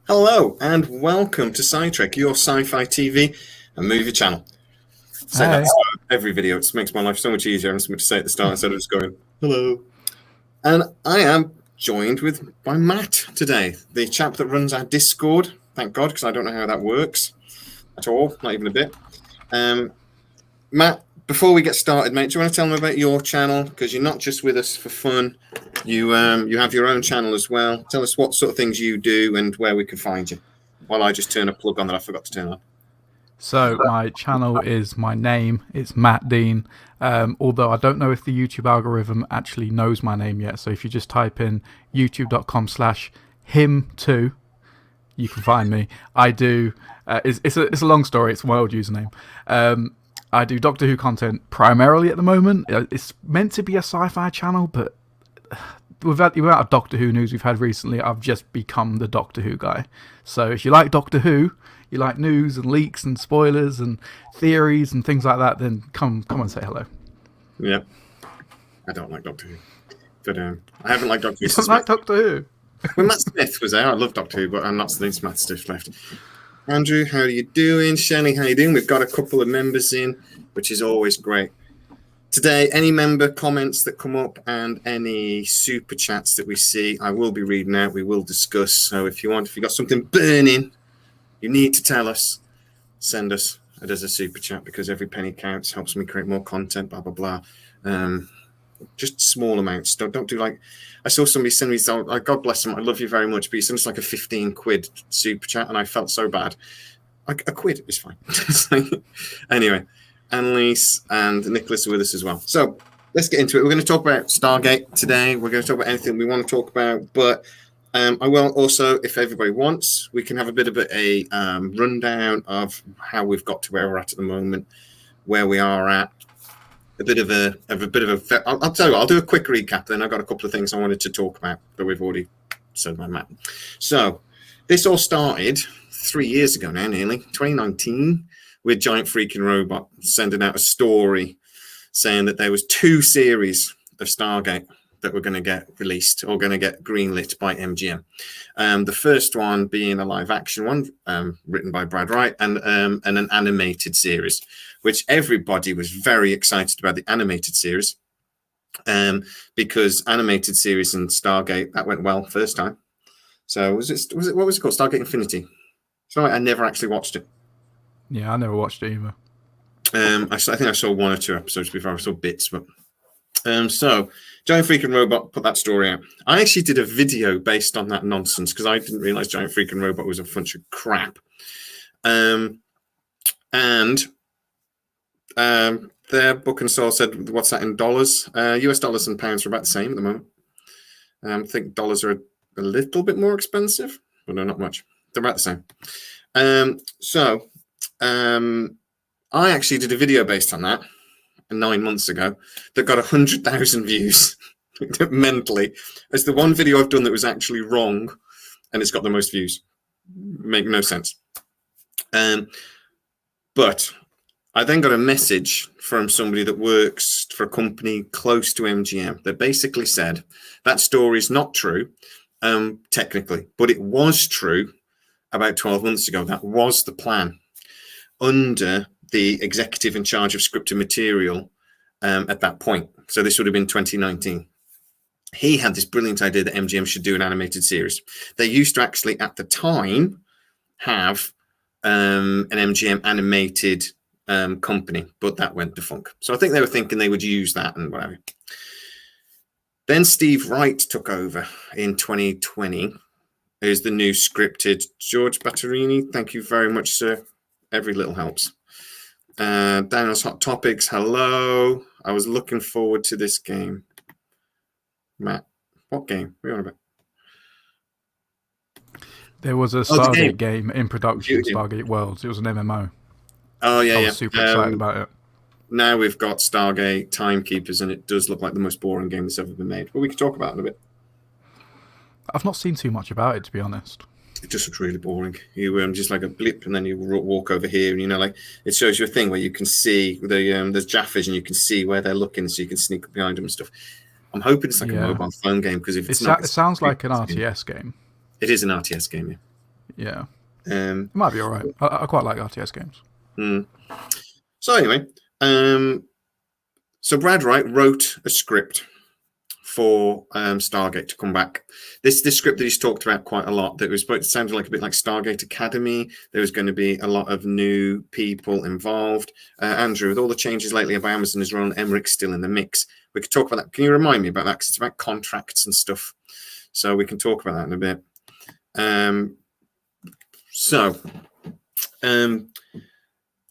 Hello and welcome to SciTrek, your sci-fi TV and movie channel. Say that every video. It makes my life so much easier. I'm just going to say at the start instead of just going, hello. And I am joined by Matt today, the chap that runs our Discord. Thank God, because I don't know how that works at all, not even a bit. Matt, before we get started, mate, do you want to tell them about your channel? Because you're not just with us for fun. You have your own channel as well. Tell us what sort of things you do and where we can find you. While I just turn a plug on that I forgot to turn on. So my channel is my name. It's Matt Dean. Although I don't know if the YouTube algorithm actually knows my name yet. So if you just type in youtube.com/him2, you can find me. I do. It's a long story. It's my old username. I do Doctor Who content primarily at the moment. It's meant to be a sci-fi channel, but without the Doctor Who news we've had recently, I've just become the Doctor Who guy. So if you like Doctor Who, you like news and leaks and spoilers and theories and things like that, then come and say hello. Yeah. I don't like Doctor Who. But I haven't liked Doctor Who. You don't like Doctor Who? When Matt Smith was there, I love Doctor Who, but I'm not since Matt Smith left. Andrew, how are you doing? Shelley, how are you doing? We've got a couple of members in, which is always great. Today, any member comments that come up and any super chats that we see, I will be reading out. We will discuss. So if you've got something burning, you need to tell us, send us as a super chat, because every penny counts, helps me create more content, blah, blah, blah. Just small amounts. Don't do like, I saw somebody send me, God bless them, I love you very much, but he sent us like a 15 quid super chat and I felt so bad. Like a quid is fine. Anyway, Annalise and Nicholas are with us as well. So let's get into it. We're going to talk about Stargate today. We're going to talk about anything we want to talk about, but I will also, if everybody wants, we can have a bit of a rundown of how we've got to where we're at the moment, where we are at. I'll tell you what, I'll do a quick recap. Then I've got a couple of things I wanted to talk about, but we've already said my map. So this all started 3 years ago now, nearly 2019, with Giant Freaking Robot sending out a story saying that there was 2 series of Stargate that were going to get released or going to get greenlit by MGM. The first one being a live action one written by Brad Wright and an animated series, which everybody was very excited about the animated series because animated series and Stargate, that went well first time. So what was it called? Stargate Infinity. Sorry, I never actually watched it. Yeah, I never watched it either. I think I saw 1 or 2 episodes before. I saw bits, but so Giant Freaking Robot put that story out. I actually did a video based on that nonsense because I didn't realize Giant Freaking Robot was a bunch of crap. Their book and soul said, what's that in dollars? US dollars and pounds are about the same at the moment. I think dollars are a little bit more expensive, but no, not much. They're about the same. I actually did a video based on that 9 months ago that got 100,000 views mentally. It's the one video I've done that was actually wrong, and it's got the most views. Make no sense. But I then got a message from somebody that works for a company close to MGM that basically said that story is not true, technically, but it was true about 12 months ago. That was the plan under the executive in charge of scripted material at that point. So this would have been 2019. He had this brilliant idea that MGM should do an animated series. They used to actually, at the time, have an MGM animated company, but that went defunct. So I think they were thinking they would use that and whatever. Then Steve Wright took over in 2020. There's the new scripted George Batterini. Thank you very much, sir. Every little helps. Daniel's Hot Topics. Hello. I was looking forward to this game. Matt, what game? What are you on about? There was a Stargate game in production, Stargate Worlds. It was an MMO. Oh, yeah, I was super excited about it. Now we've got Stargate Timekeepers, and it does look like the most boring game that's ever been made. But we can talk about it in a bit. I've not seen too much about it, to be honest. It just looks really boring. You just like a blip, and then you walk over here, and like it shows you a thing where you can see there's Jaffers, and you can see where they're looking, so you can sneak up behind them and stuff. I'm hoping it's like a mobile phone game, because if it's not, it sounds like an RTS game. It is an RTS game, yeah. Yeah, Um, it might be all right. I quite like RTS games. mm. So anyway, so Brad Wright wrote a script for Stargate to come back. This script that he's talked about quite a lot, that was sounded like a bit like Stargate Academy. There was going to be a lot of new people involved. Andrew, with all the changes lately about Amazon, is Roland Emmerich still in the mix? We could talk about that. Can you remind me about that? Because it's about contracts and stuff. So we can talk about that in a bit.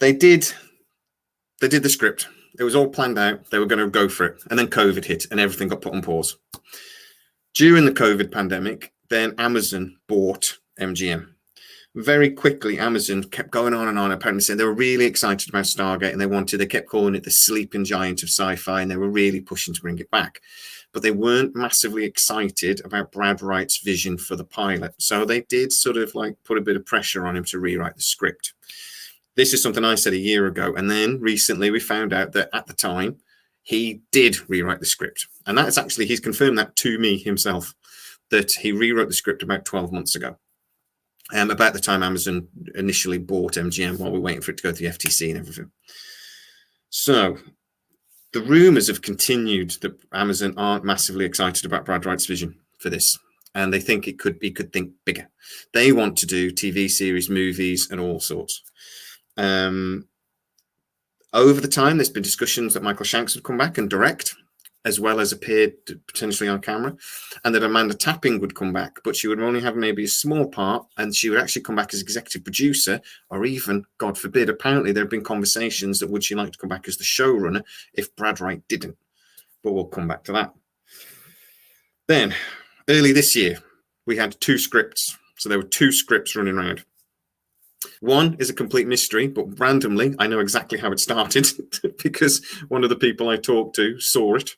They did the script. It was all planned out. They were going to go for it. And then COVID hit and everything got put on pause. During the COVID pandemic, then Amazon bought MGM. Very quickly, Amazon kept going on and on, apparently saying they were really excited about Stargate and they kept calling it the sleeping giant of sci-fi, and they were really pushing to bring it back. But they weren't massively excited about Brad Wright's vision for the pilot. So they did sort of like put a bit of pressure on him to rewrite the script. This is something I said a year ago. And then recently we found out that at the time, he did rewrite the script. And that's actually, he's confirmed that to me himself, that he rewrote the script about 12 months ago. About the time Amazon initially bought MGM while we were waiting for it to go to the FTC and everything. So the rumors have continued that Amazon aren't massively excited about Brad Wright's vision for this. And they think he could think bigger. They want to do TV series, movies, and all sorts. Over the time, there's been discussions that Michael Shanks would come back and direct, as well as appear potentially on camera, and that Amanda Tapping would come back, but she would only have maybe a small part, and she would actually come back as executive producer, or even, God forbid, apparently there have been conversations that would she like to come back as the showrunner if Brad Wright didn't. But we'll come back to that. Then, early this year, we had 2 scripts. So there were 2 scripts running around. One is a complete mystery, but randomly, I know exactly how it started because one of the people I talked to saw it.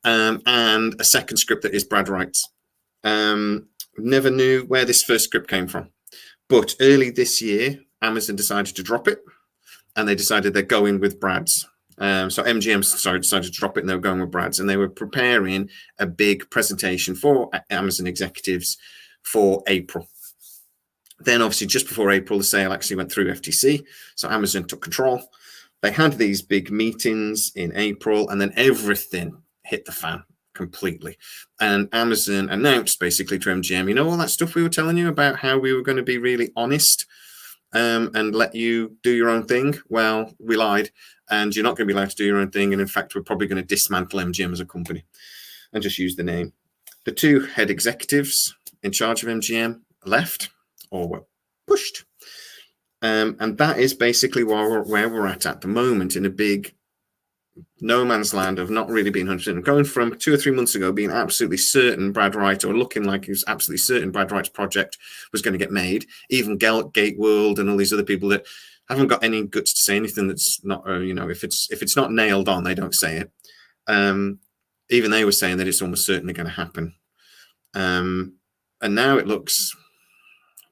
And a second script that is Brad Wright's. Never knew where this first script came from. But early this year, Amazon decided to drop it, and they decided they're going with Brad's. So MGM decided to drop it, and they were going with Brad's, and they were preparing a big presentation for Amazon executives for April. Then, obviously, just before April, the sale actually went through FTC. So Amazon took control. They had these big meetings in April, and then everything hit the fan completely. And Amazon announced basically to MGM, you know, all that stuff we were telling you about how we were going to be really honest and let you do your own thing. Well, we lied, and you're not going to be allowed to do your own thing. And in fact, we're probably going to dismantle MGM as a company and just use the name. The 2 head executives in charge of MGM left, or were pushed. And that is basically where we're at the moment, in a big no man's land of not really being 100%. Going from 2 or 3 months ago being absolutely certain Brad Wright, or looking like he was absolutely certain Brad Wright's project was going to get made. Even Gate World and all these other people that haven't got any guts to say anything that's not, if it's not nailed on, they don't say it. Even they were saying that it's almost certainly going to happen. And now it looks...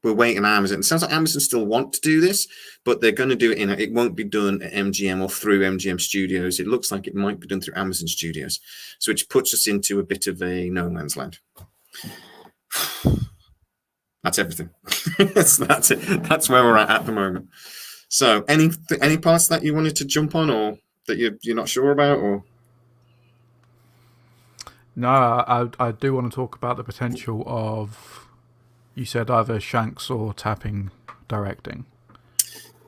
We're waiting on Amazon. It sounds like Amazon still want to do this, but they're going to do it it won't be done at MGM or through MGM Studios. It looks like it might be done through Amazon Studios, so which puts us into a bit of a no man's land. That's everything. That's it. That's where we're at the moment. So, any parts that you wanted to jump on, or that you're not sure about, or? No, I do want to talk about the potential of... You said either Shanks or Tapping directing.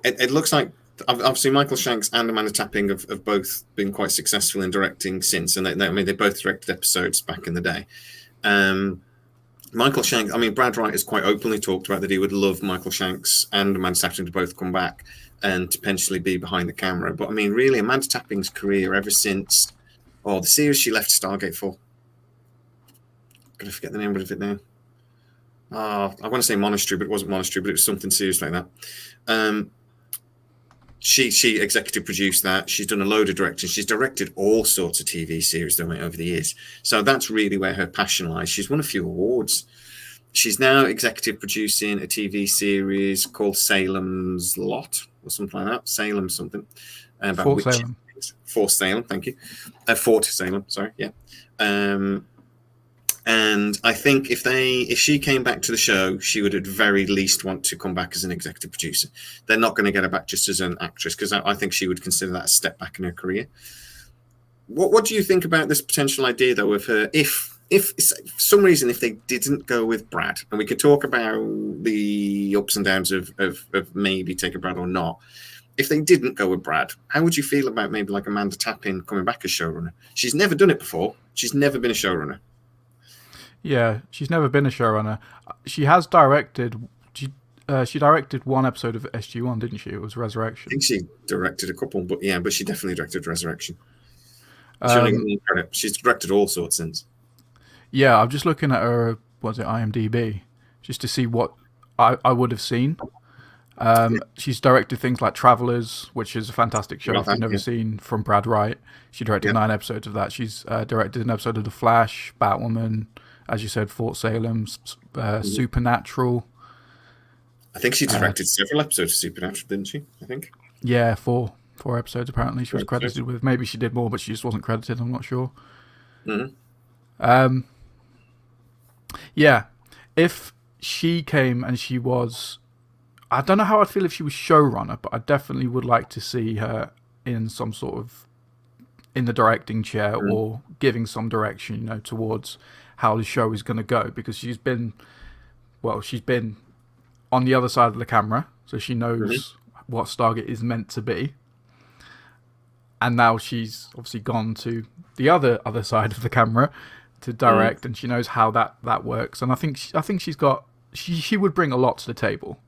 It looks like, obviously, Michael Shanks and Amanda Tapping have both been quite successful in directing since, and they both directed episodes back in the day. Michael Shanks, Brad Wright has quite openly talked about that he would love Michael Shanks and Amanda Tapping to both come back and to potentially be behind the camera. But really, Amanda Tapping's career ever since, the series she left Stargate for. I'm going to forget the name of it now. I want to say Monastery, but it wasn't Monastery, but it was something serious like that. She executive produced that. She's done a load of directing. She's directed all sorts of TV series over the years. So that's really where her passion lies. She's won a few awards. She's now executive producing a TV series called Salem's Lot, or something like that. Salem something. Fort Salem. Fort Salem, thank you. Fort Salem, sorry, yeah. And I think if she came back to the show, she would at very least want to come back as an executive producer. They're not going to get her back just as an actress, because I think she would consider that a step back in her career. What do you think about this potential idea, though, of her, if for some reason, if they didn't go with Brad, and we could talk about the ups and downs of maybe taking Brad or not. If they didn't go with Brad, how would you feel about maybe like Amanda Tappin coming back as showrunner? She's never done it before. She's never been a showrunner. Yeah, she's never been a showrunner. She has directed. She directed one episode of SG-1, didn't she? It was Resurrection. I think she directed a couple, but she definitely directed Resurrection. She's directed all sorts since. Yeah, I'm just looking at her, IMDb, just to see what I would have seen. She's directed things like Travelers, which is a fantastic show if you've never seen, from Brad Wright. She directed 9 episodes of that. She's directed an episode of The Flash, Batwoman, as you said, Fort Salem, Supernatural. I think she directed several episodes of Supernatural, didn't she? I think. Yeah, four episodes apparently she was credited with. Maybe she did more, but she just wasn't credited. I'm not sure. Mm-hmm. Yeah, if she came and she was, I don't know how I'd feel if she was showrunner, but I definitely would like to see her in some sort of, in the directing chair or giving some direction, towards how the show is going to go, because she's been on the other side of the camera, so she knows what Stargate is meant to be. And now she's obviously gone to the other side of the camera to direct, and she knows how that works. And I think she would bring a lot to the table.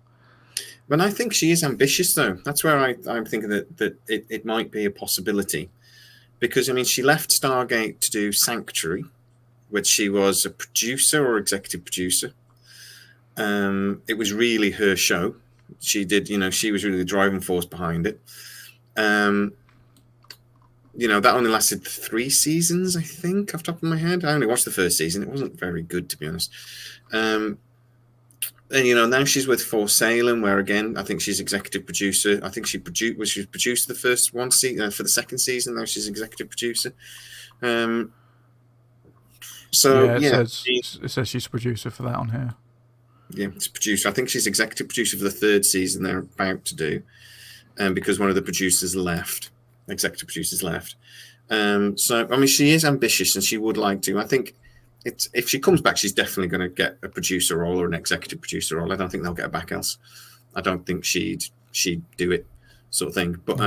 But I think she is ambitious, though. That's where I'm thinking that it might be a possibility. Because, she left Stargate to do Sanctuary, which she was a producer or executive producer. It was really her show. She did, she was really the driving force behind it. That only lasted 3 seasons, I think, off the top of my head. I only watched the first season. It wasn't very good, to be honest. And, now she's with Fort Salem, where, again, I think she's executive producer. I think she produced the first one for the second season. Now she's executive producer. It says she's a producer for that on here. Yeah, it's producer. I think she's executive producer for the 3rd season they're about to do, because one of the executive producers left. She is ambitious and she would like to. I think if she comes back, she's definitely going to get a producer role or an executive producer role. I don't think they'll get her back else. I don't think she'd do it, sort of thing. But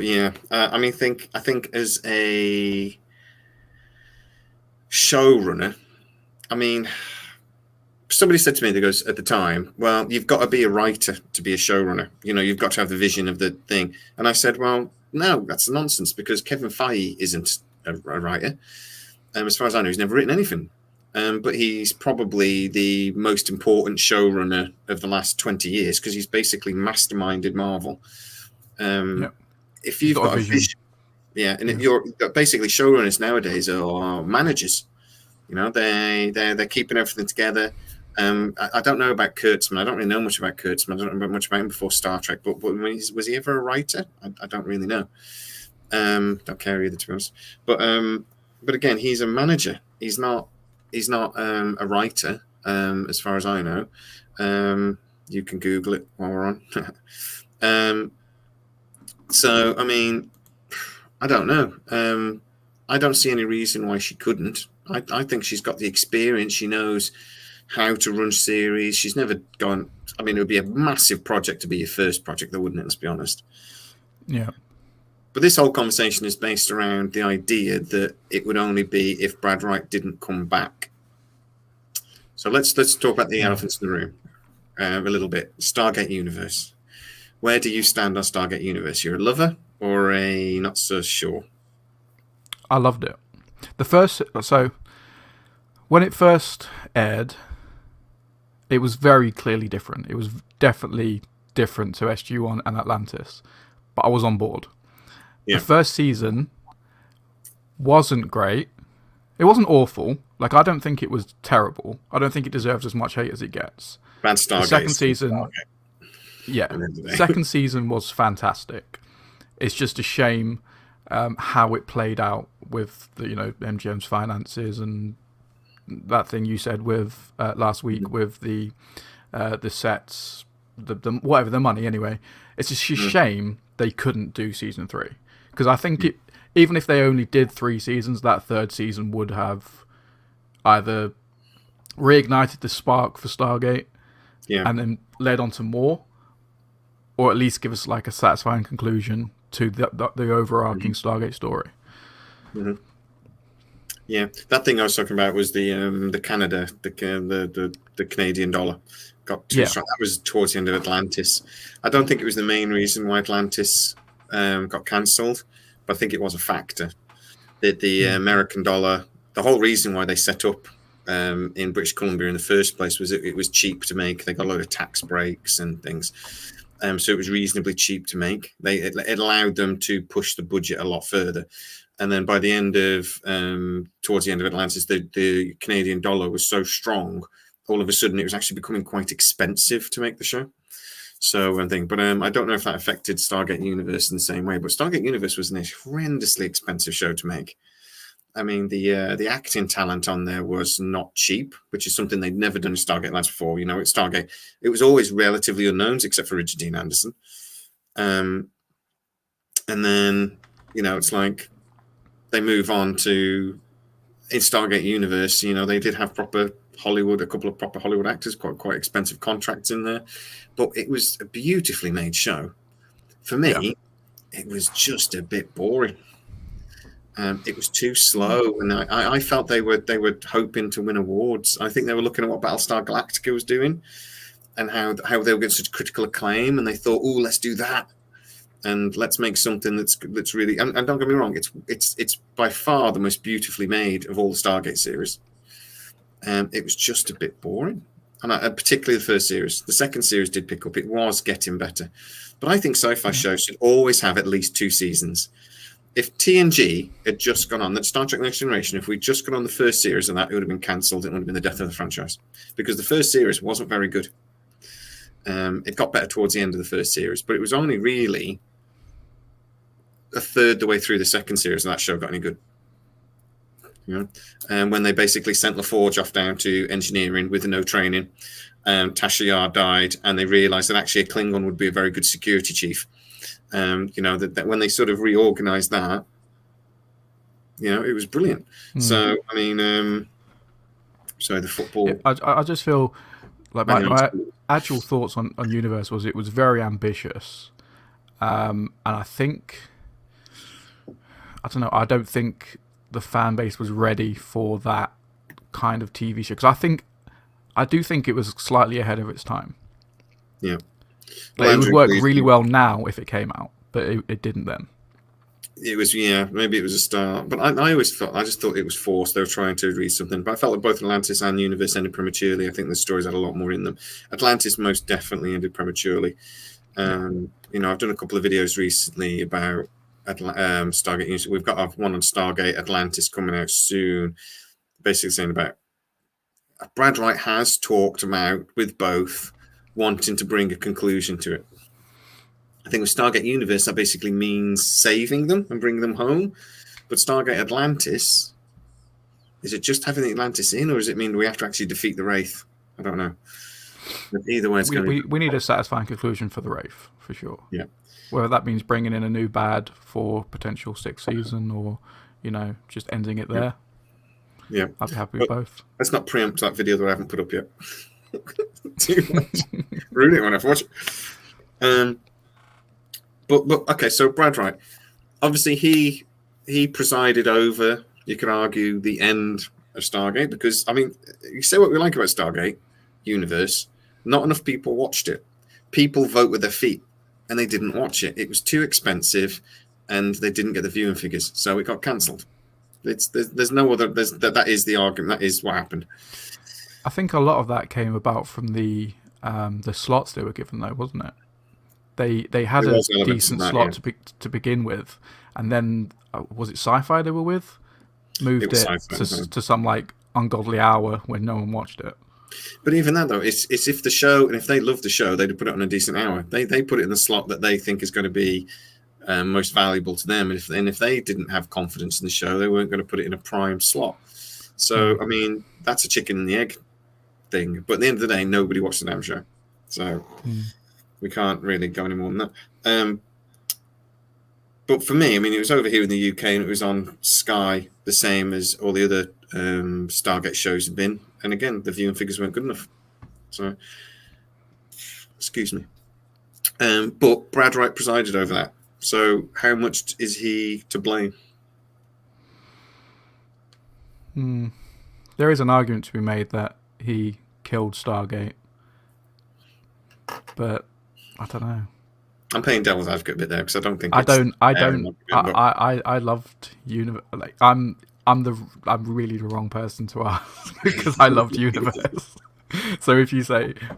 yeah, I think as a showrunner, somebody said to me, at the time, well, you've got to be a writer to be a showrunner. You've got to have the vision of the thing. And I said, well, no, that's nonsense, because Kevin Feige isn't a writer. As far as I know, he's never written anything. But he's probably the most important showrunner of the last 20 years, because he's basically masterminded Marvel. If you've got a vision, and you're basically, showrunners nowadays are managers. They're keeping everything together. I don't know about Kurtzman. I don't really know much about Kurtzman. I don't know much about him before Star Trek. But was he ever a writer? I don't really know. Don't care either, to be honest. But again, he's a manager. He's not a writer, as far as I know. You can Google it while we're on. I don't know. I don't see any reason why she couldn't. I think she's got the experience. She knows how to run series. She's never gone. It would be a massive project to be your first project, though, wouldn't it? Let's be honest. Yeah. But this whole conversation is based around the idea that it would only be if Brad Wright didn't come back. So let's talk about the elephants in the room a little bit. Stargate Universe. Where do you stand on Stargate Universe? You're a lover or a not so sure? I loved it. When it first aired, it was very clearly different. It was definitely different to SG-1 and Atlantis, but I was on board. Yeah. The first season wasn't great. It wasn't awful. I don't think it was terrible. I don't think it deserves as much hate as it gets. The second season, second season was fantastic. It's just a shame how it played out with the, MGM's finances and that thing you said with last week with the sets, the whatever, the money anyway. It's just a shame they couldn't do season 3, because I think even if they only did 3 seasons, that third season would have either reignited the spark for Stargate and then led on to more, or at least give us like a satisfying conclusion to the overarching Stargate story. Yeah, that thing I was talking about was the Canada, the Canadian dollar got too strong. That was towards the end of Atlantis. I don't think it was the main reason why Atlantis got cancelled, but I think it was a factor. The American dollar, the whole reason why they set up in British Columbia in the first place was it was cheap to make. They got a load of tax breaks and things. So it was reasonably cheap to make. It allowed them to push the budget a lot further. And then by the end of, towards the end of Atlantis, the Canadian dollar was so strong, all of a sudden it was actually becoming quite expensive to make the show. So I think, but I don't know if that affected Stargate Universe in the same way. But Stargate Universe was an horrendously expensive show to make. I mean, the acting talent on there was not cheap, which is something they'd never done in Stargate Atlantis before. At Stargate, it was always relatively unknowns, except for Richard Dean Anderson. And then, it's like they move on to, in Stargate Universe, they did have a couple of proper Hollywood actors, quite expensive contracts in there. But it was a beautifully made show. For me, it was just a bit boring. It was too slow, and I felt they were hoping to win awards. I think they were looking at what Battlestar Galactica was doing, and how they were getting such critical acclaim, and they thought, "Oh, let's do that, and let's make something that's really." And don't get me wrong, it's by far the most beautifully made of all the Stargate series. It was just a bit boring, and particularly the first series. The second series did pick up; it was getting better, but I think sci-fi shows should always have at least 2 seasons. If TNG had just gone on, that Star Trek Next Generation, if we'd just gone on the first series and that, it would have been cancelled. It would have been the death of the franchise, because the first series wasn't very good. It got better towards the end of the first series, but it was only really a third the way through the second series that show got any good. And when they basically sent LaForge off down to engineering with no training, Tasha Yar died, and they realised that actually a Klingon would be a very good security chief. That when they sort of reorganized that, it was brilliant. So I mean, the football. I just feel like my actual thoughts on Universe was it was very ambitious, and I don't know. I don't think the fan base was ready for that kind of TV show, because I do think it was slightly ahead of its time. Yeah. It would work really well now if it came out, but it didn't then. It was, maybe it was a start, but I just thought it was forced. They were trying to read something, but I felt like both Atlantis and Universe ended prematurely. I think the stories had a lot more in them. Atlantis most definitely ended prematurely. I've done a couple of videos recently about Stargate Universe. We've got one on Stargate Atlantis coming out soon, basically saying about Brad Wright has talked about with both wanting to bring a conclusion to it. I think with Stargate Universe, that basically means saving them and bringing them home. But Stargate Atlantis, is it just having the Atlantis in, or does it mean we have to actually defeat the Wraith? I don't know. But either way, we need a satisfying conclusion for the Wraith, for sure. Yeah. Whether that means bringing in a new bad for potential 6th season, or, just ending it there. Yeah. I'd be happy with both. Let's not preempt that video that I haven't put up yet. Too much. Ruin it when I watch it. But okay, so Brad Wright, obviously he presided over, you could argue, the end of Stargate, because you say what we like about Stargate Universe, not enough people watched it. People vote with their feet, and they didn't watch it. It was too expensive, and they didn't get the viewing figures, so it got cancelled. There's no other. That is the argument. That is what happened. I think a lot of that came about from the slots they were given, though, wasn't it? They had a decent slot to begin with, and then was it Sci-Fi they were with? Moved it to some like ungodly hour when no one watched it. But even that, though, it's if the show, and if they love the show, they'd put it on a decent hour. They put it in the slot that they think is going to be most valuable to them. And if they didn't have confidence in the show, they weren't going to put it in a prime slot. So, I mean, that's a chicken and the egg thing. But at the end of the day, nobody watched the damn show. So we can't really go any more than that. But for me, I mean, it was over here in the UK and it was on Sky, the same as all the other Stargate shows had been. And again, the viewing figures weren't good enough. So, excuse me. But Brad Wright presided over that. So how much is he to blame? There is an argument to be made that he killed Stargate. But I don't know. I'm playing devil's advocate a bit there because I don't think I loved Universe. Like I'm really the wrong person to ask because I loved Universe. So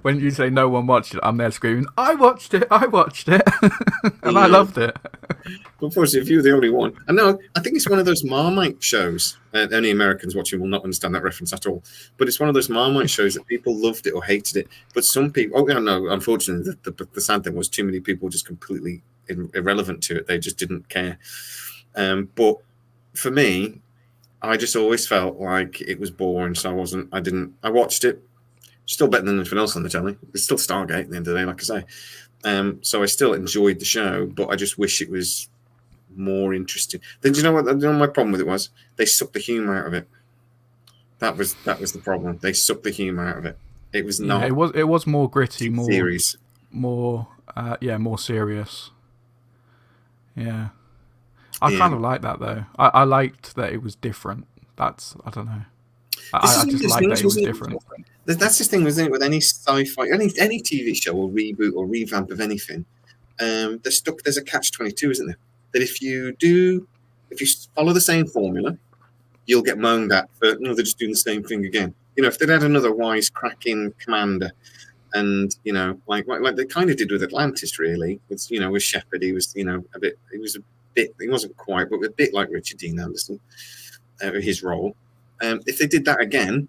when you say no one watched it, I'm there screaming, I watched it, and I loved it. Unfortunately, if you're the only one, I think it's one of those Marmite shows. Only Americans watching will not understand that reference at all. But it's one of those Marmite shows that people loved it or hated it. But some people, unfortunately, the sad thing was too many people were just completely irrelevant to it. They just didn't care. But for me, I just always felt like it was boring. So I watched it. Still better than anything else on the telly. It's still Stargate at the end of the day, like I say. So I still enjoyed the show, but I just wish it was more interesting. Then do you know what? My problem with it was? They sucked the humor out of it. That was the problem. They sucked the humor out of it. It was not. Yeah, it was more gritty, more series, more serious. Yeah, I kind of like that though. I liked that it was different. I don't know. I just liked that it was different. That's the thing, wasn't it? With any sci-fi, any TV show or reboot or revamp of anything, there's a catch-22, isn't there? That if you follow the same formula, you'll get moaned at for they're just doing the same thing again. If they'd had another wisecracking commander, and like they kind of did with Atlantis, really. With with Shepard, he was he wasn't quite, but a bit like Richard Dean Anderson, his role. If they did that again,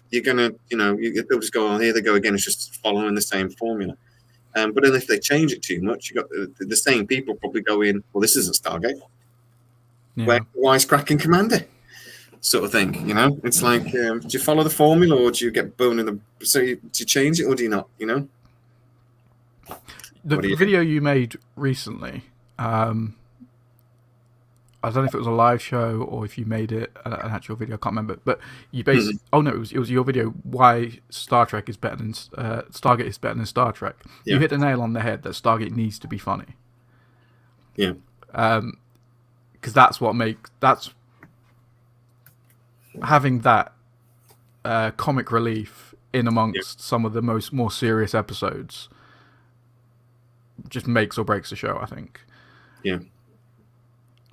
you're gonna, they'll just go, here they go again. It's just following the same formula. But then if they change it too much, you got the same people probably go in. Well, this isn't Stargate. Yeah. Wisecracking commander, sort of thing. It's like, do you follow the formula or do you get bone in the? So do you change it or do you not? The video you made recently. I don't know if it was a live show or if you made it an actual video. I can't remember. But you basically, it was your video. Why Stargate is better than Star Trek. Yeah. You hit the nail on the head that Stargate needs to be funny. Yeah. Because that's having that comic relief in amongst some of the more serious episodes just makes or breaks the show, I think. Yeah.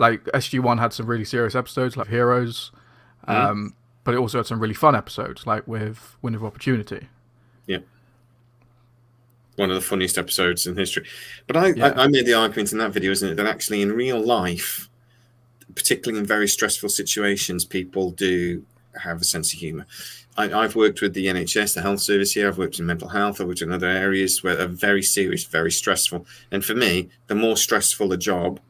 Like SG-1 had some really serious episodes, like Heroes, but it also had some really fun episodes, like with Window of Opportunity. Yeah, one of the funniest episodes in history. But I made the argument in that video, isn't it, that actually in real life, particularly in very stressful situations, people do have a sense of humour. I've worked with the NHS, the health service here. I've worked in mental health. I've worked in other areas where are very serious, very stressful. And for me, the more stressful the job,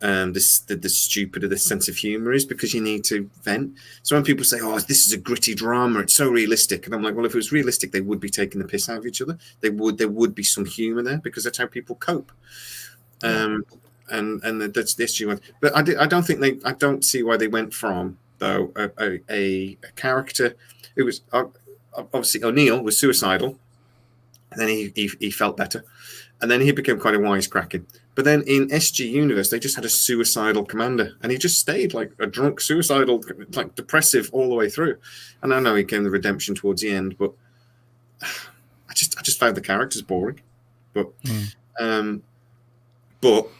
the stupider the sense of humor is, because you need to vent. So when people say, "Oh, this is a gritty drama, it's so realistic," and I'm like, "Well, if it was realistic, they would be taking the piss out of each other. There would be some humor there because that's how people cope." And that's the issue. But I don't see why they went from though a character who was obviously O'Neill was suicidal, and then he felt better, and then he became quite a wisecracking. But then in SG Universe, they just had a suicidal commander, and he just stayed like a drunk, suicidal, like depressive all the way through. And I know he came the redemption towards the end, but I just found the characters boring. But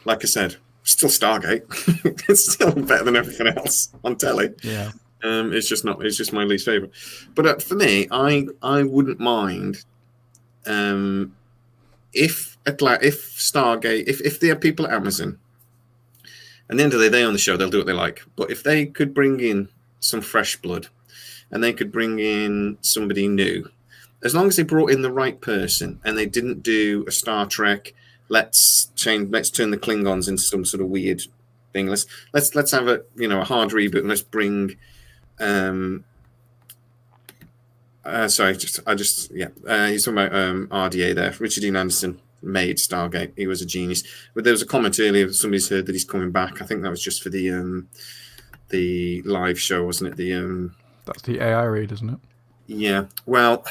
like I said, still Stargate. It's still better than everything else on telly. Yeah. It's just my least favorite. But for me, I wouldn't mind. If Stargate, if there are people at Amazon, at the end of the day, they own the show, they'll do what they like. But if they could bring in some fresh blood, and they could bring in somebody new, as long as they brought in the right person, and they didn't do a Star Trek let's turn the Klingons into some sort of weird thing. Let's have a a hard reboot, and let's bring he's talking about RDA there. Richard Dean Anderson made Stargate. He was a genius. But there was a comment earlier that somebody's heard that he's coming back. I think that was just for the live show, wasn't it? That's the AI read, isn't it? Yeah. Well,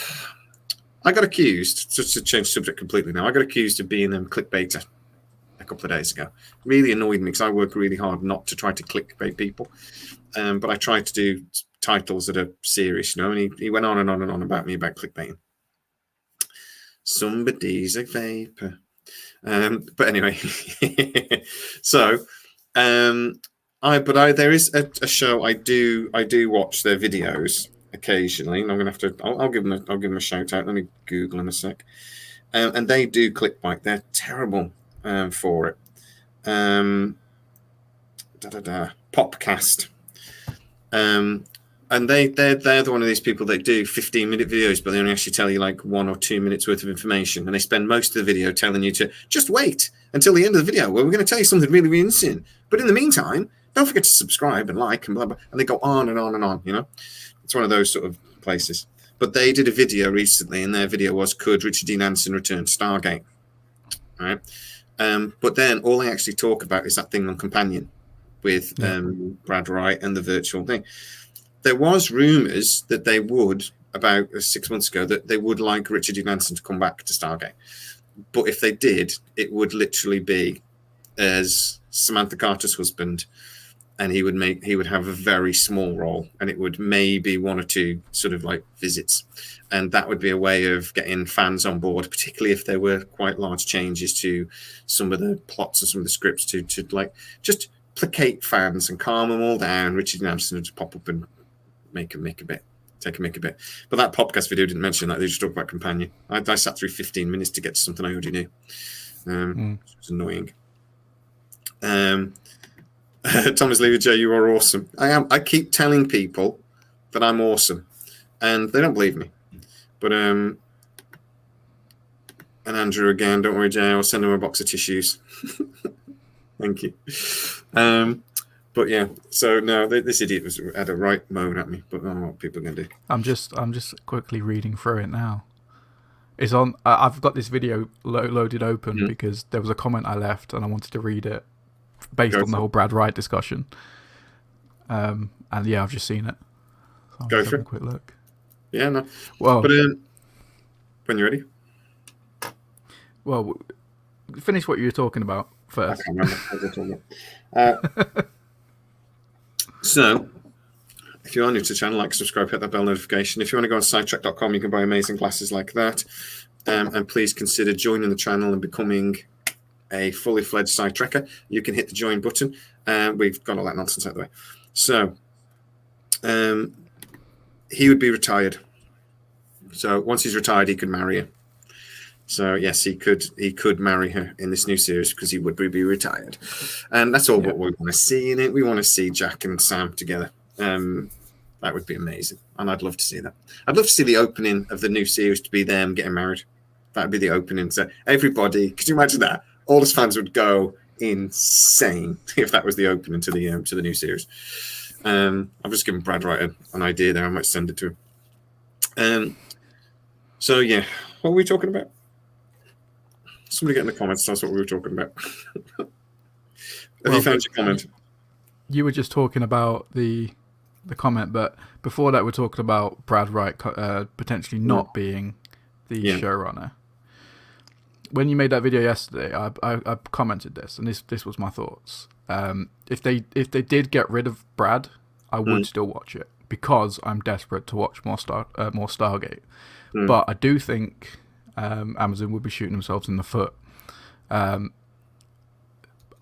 I got accused, just to change subject completely now, I got accused of being clickbaiter a couple of days ago. Really annoyed me because I work really hard not to try to clickbait people. But I tried to do titles that are serious, and he went on and on and on about me about clickbaiting. Somebody's a vapor. But anyway, so there is a show I do watch their videos occasionally, and I'm gonna have to. I'll give them a shout out. Let me Google them a sec. And they do clickbait. They're terrible for it. Popcast. And they're one of these people that do 15-minute videos, but they only actually tell you like 1 or 2 minutes worth of information, and they spend most of the video telling you to just wait until the end of the video where we're going to tell you something really, really interesting. But in the meantime, don't forget to subscribe and like and blah blah. And they go on and on and on. It's one of those sort of places. But they did a video recently, and their video was, could Richard Dean Anderson return to Stargate? All right. But then all they actually talk about is that thing on Companion with Brad Wright and the virtual thing. There was rumours that they would, about 6 months ago, that they would like Richard Dean Anderson to come back to Stargate. But if they did, it would literally be as Samantha Carter's husband, and he would have a very small role, and it would maybe 1 or 2 sort of like visits. And that would be a way of getting fans on board, particularly if there were quite large changes to some of the plots and some of the scripts to like just placate fans and calm them all down. Richard Dean Anderson would just pop up and make a bit. But that podcast video didn't mention that. They just talked about Companion. I sat through 15 minutes to get to something I already knew. Which was annoying. Thomas Lever J, you are awesome. I am. I keep telling people that I'm awesome, and they don't believe me. But and Andrew again, don't worry, Jay. I'll send him a box of tissues. Thank you. But yeah, so no, this idiot had a right moan at me. But I don't know what people are going to do. I'm just quickly reading through it now. It's on. I've got this video loaded open because there was a comment I left, and I wanted to read it based on the whole Brad Wright discussion. And yeah, I've just seen it. So Go for it. A quick look. Yeah, no. Well, but when you're ready. Well, finish what you were talking about first. I can't remember what we're talking about. So, if you're new to the channel, like, subscribe, hit that bell notification. If you want to go on SciTrek.com, you can buy amazing glasses like that. And please consider joining the channel and becoming a fully fledged SciTrekker. You can hit the join button. We've got all that nonsense out of the way. So, he would be retired. So once he's retired, he could marry her. So yes, he could marry her in this new series because he would be retired. And that's all what we want to see in it. We want to see Jack and Sam together. That would be amazing. And I'd love to see that. I'd love to see the opening of the new series to be them getting married. That would be the opening. So everybody, could you imagine that? All his fans would go insane if that was the opening to the new series. I've just given Brad Wright an idea there. I might send it to him. So yeah, what were we talking about? Somebody get in the comments. Tell us what we were talking about. Have you found your comment? You were just talking about the comment, but before that, we're talking about Brad Wright potentially not being the showrunner. When you made that video yesterday, I commented this, and this was my thoughts. If they did get rid of Brad, I would still watch it because I'm desperate to watch more Stargate. But I do think Amazon would be shooting themselves in the foot.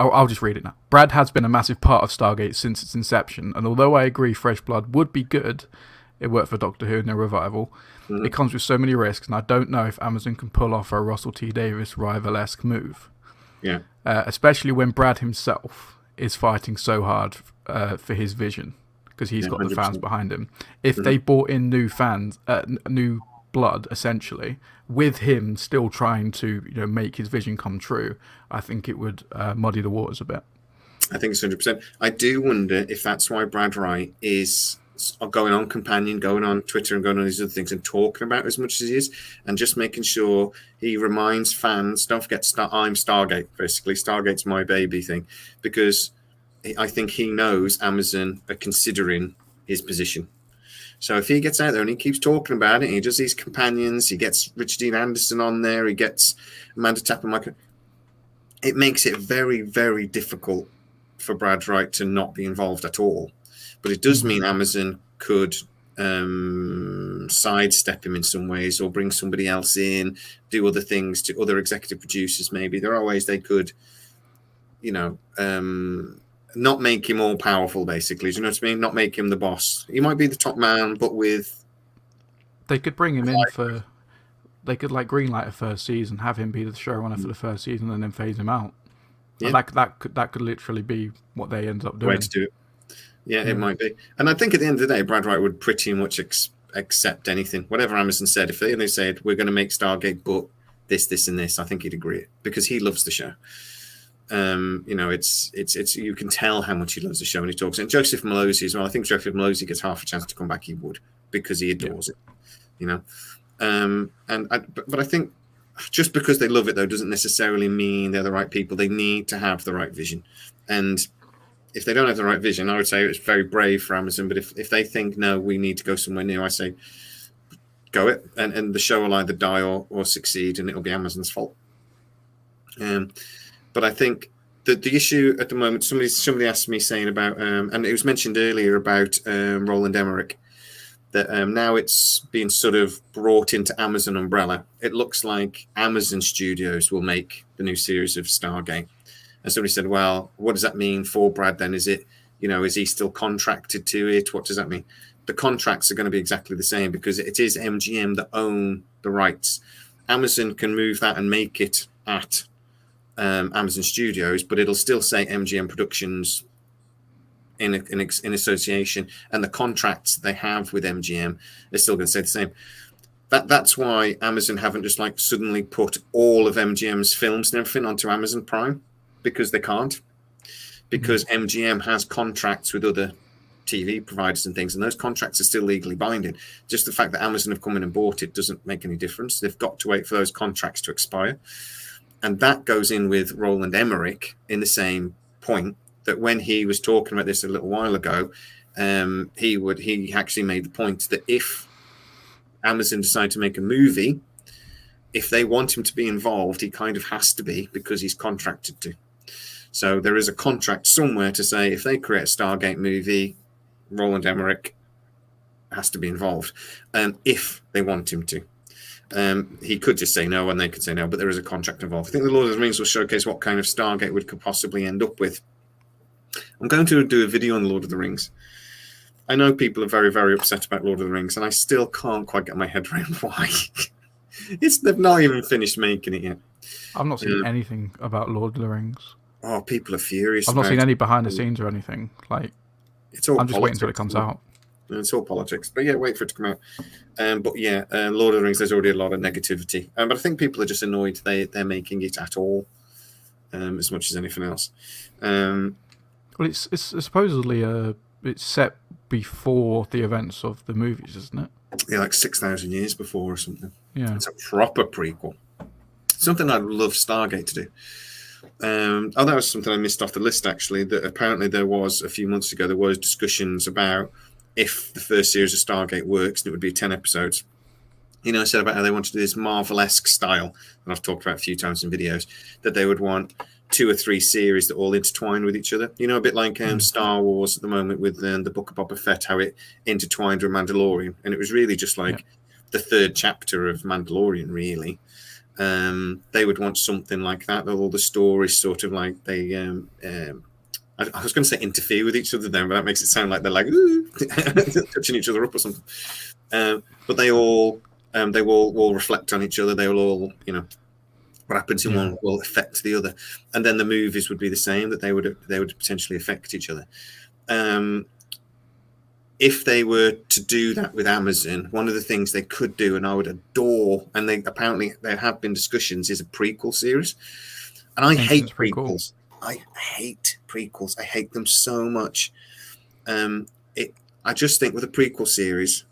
I'll just read it now. Brad has been a massive part of Stargate since its inception, and although I agree Fresh Blood would be good, it worked for Doctor Who in their revival. It comes with so many risks, and I don't know if Amazon can pull off a Russell T Davies rival-esque move. Yeah. Especially when Brad himself is fighting so hard for his vision, because he's got 100%. The fans behind him. If they brought in new fans, new blood, essentially, with him still trying to make his vision come true, I think it would muddy the waters a bit. I think it's 100%. I do wonder if that's why Brad Wright is going on Companion, going on Twitter, and going on these other things and talking about as much as he is, and just making sure he reminds fans, don't forget, I'm Stargate, basically. Stargate's my baby thing, because I think he knows Amazon are considering his position. So if he gets out there and he keeps talking about it, he does these companions, he gets Richard Dean Anderson on there, he gets Amanda Tapper, it makes it very, very difficult for Brad Wright to not be involved at all. But it does mean Amazon could sidestep him in some ways, or bring somebody else in, do other things to other executive producers. Maybe there are ways they could, not make him all powerful, basically. Do you know what I mean? Not make him the boss. He might be the top man, but with... They could bring him in for... They could greenlight a first season, have him be the showrunner for the first season, and then phase him out. Yeah. That could literally be what they end up doing. Way to do it. Yeah, it might be. And I think at the end of the day, Brad Wright would pretty much accept anything. Whatever Amazon said, if they said, we're going to make Stargate, but this, and this, I think he'd agree, because he loves the show. It's you can tell how much he loves the show when he talks. And Joseph Malozzi as well. I think Joseph Malozzi gets half a chance to come back, he would, because he adores it. But I think just because they love it, though, doesn't necessarily mean they're the right people. They need to have the right vision. And if they don't have the right vision, I would say it's very brave for Amazon. But if they think, no, we need to go somewhere new, I say, go it. And the show will either die or succeed, and it'll be Amazon's fault. But I think that the issue at the moment, somebody asked me saying about, and it was mentioned earlier about Roland Emmerich, that now it's being sort of brought into Amazon umbrella. It looks like Amazon Studios will make the new series of Stargate. And somebody said, well, what does that mean for Brad then? Is it, is he still contracted to it? What does that mean? The contracts are going to be exactly the same, because it is MGM that own the rights. Amazon can move that and make it at Amazon Studios, but it'll still say MGM Productions in association, and the contracts they have with MGM are still going to say the same. That's why Amazon haven't just suddenly put all of MGM's films and everything onto Amazon Prime, because they can't, because MGM has contracts with other TV providers and things, and those contracts are still legally binding. Just the fact that Amazon have come in and bought it doesn't make any difference. They've got to wait for those contracts to expire. And that goes in with Roland Emmerich in the same point, that when he was talking about this a little while ago, he actually made the point that if Amazon decide to make a movie, if they want him to be involved, he kind of has to be, because he's contracted to. So there is a contract somewhere to say if they create a Stargate movie, Roland Emmerich has to be involved, if they want him to. He could just say no, and they could say no, but there is a contract involved. I think the Lord of the Rings will showcase what kind of Stargate we could possibly end up with. I'm going to do a video on Lord of the Rings. I know people are very, very upset about Lord of the Rings, and I still can't quite get my head around why. They've not even finished making it yet. I've not seen anything about Lord of the Rings. Oh, people are furious. I've not seen any behind the scenes or anything. It's all I'm just waiting until it comes out. It's all politics. But yeah, wait for it to come out. Lord of the Rings, there's already a lot of negativity. But I think people are just annoyed they're making it at all, as much as anything else. Well, it's supposedly it's set before the events of the movies, isn't it? Yeah, 6,000 years before or something. Yeah. It's a proper prequel. Something I'd love Stargate to do. That was something I missed off the list, actually, that apparently there was, a few months ago, there was discussions about if the first series of Stargate works, and it would be 10 episodes. I said about how they wanted to do this Marvel-esque style, and I've talked about a few times in videos, that they would want 2 or 3 series that all intertwine with each other. A bit like Star Wars at the moment with the Book of Boba Fett, how it intertwined with Mandalorian. And it was really just the 3rd chapter of Mandalorian, really. They would want something like that all the stories sort of they I was going to say interfere with each other then, but that makes it sound like they're touching each other up or something. But they all reflect on each other. They will all, what happens in one will affect the other. And then the movies would be the same, that they would potentially affect each other. if they were to do that with Amazon, one of the things they could do, and I would adore, and there have been discussions, is a prequel series. And I hate prequels. I hate prequels. I hate them so much. I just think with a prequel series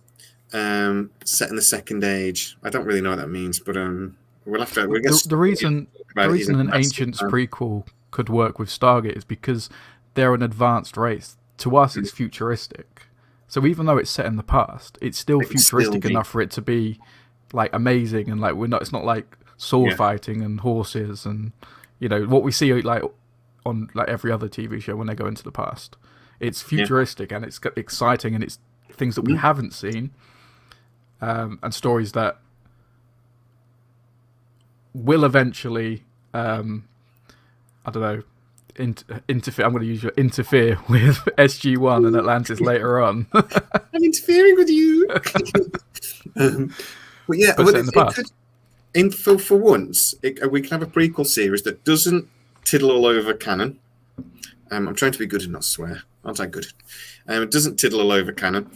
set in the Second Age, I don't really know what that means, but we'll have to. The reason an Ancients prequel could work with Stargate is because they're an advanced race. To us, it's futuristic. So even though it's set in the past, it's still futuristic enough for it to be like amazing, and like it's not like sword fighting and horses and what we see like on like every other TV show when they go into the past. It's futuristic and it's exciting, and it's things that we haven't seen, and stories that will eventually I don't know, interfere. I'm going to use your interfere with SG-1 and Atlantis later on. I'm interfering with you. But yeah, but in the past. For once, we can have a prequel series that doesn't tiddle all over canon. I'm trying to be good and not swear. Aren't I good? It doesn't tiddle all over canon.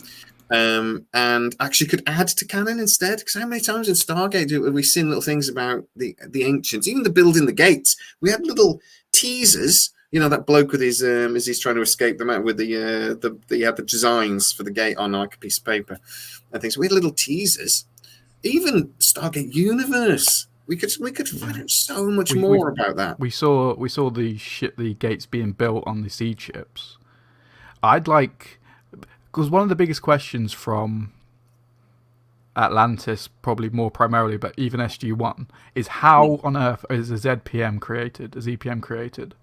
And actually could add to canon instead. Because how many times in Stargate have we seen little things about the ancients, even the building the gates? We had little teasers. That bloke with his as he's trying to escape them out with he had the designs for the gate on like a piece of paper and things. We had little teasers. Even Stargate Universe, we could find out so much more about that. We saw the gates being built on the seed ships. Because one of the biggest questions from Atlantis, probably more primarily, but even SG-1, is how on earth is a ZPM created, a ZPM created?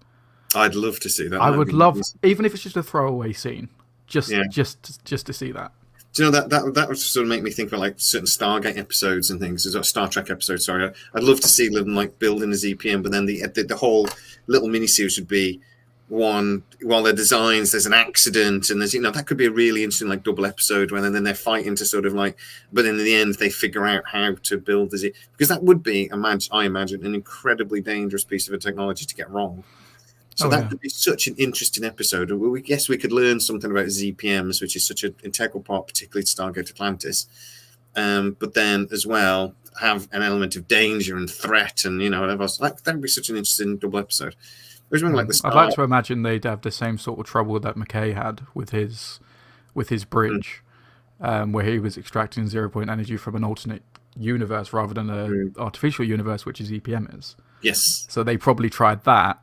I'd love to see that. I would love, even if it's just a throwaway scene, just to see that. Do you know that would sort of make me think about like certain Stargate episodes and things, or Star Trek episodes. Sorry, I'd love to see them like building a ZPM, but then the whole little miniseries would be one while their designs. There's an accident, and there's that could be a really interesting like double episode where then they're fighting to sort of like, but in the end they figure out how to build the Z, because that would be I imagine an incredibly dangerous piece of a technology to get wrong. So that could be such an interesting episode. We could learn something about ZPMs, which is such an integral part, particularly to Stargate Atlantis. But then as well have an element of danger and threat, and whatever else. That would be such an interesting double episode. Like I'd like to imagine they'd have the same sort of trouble that McKay had with his bridge, where he was extracting 0-point energy from an alternate universe rather than an artificial universe, which is EPM is. Yes. So they probably tried that.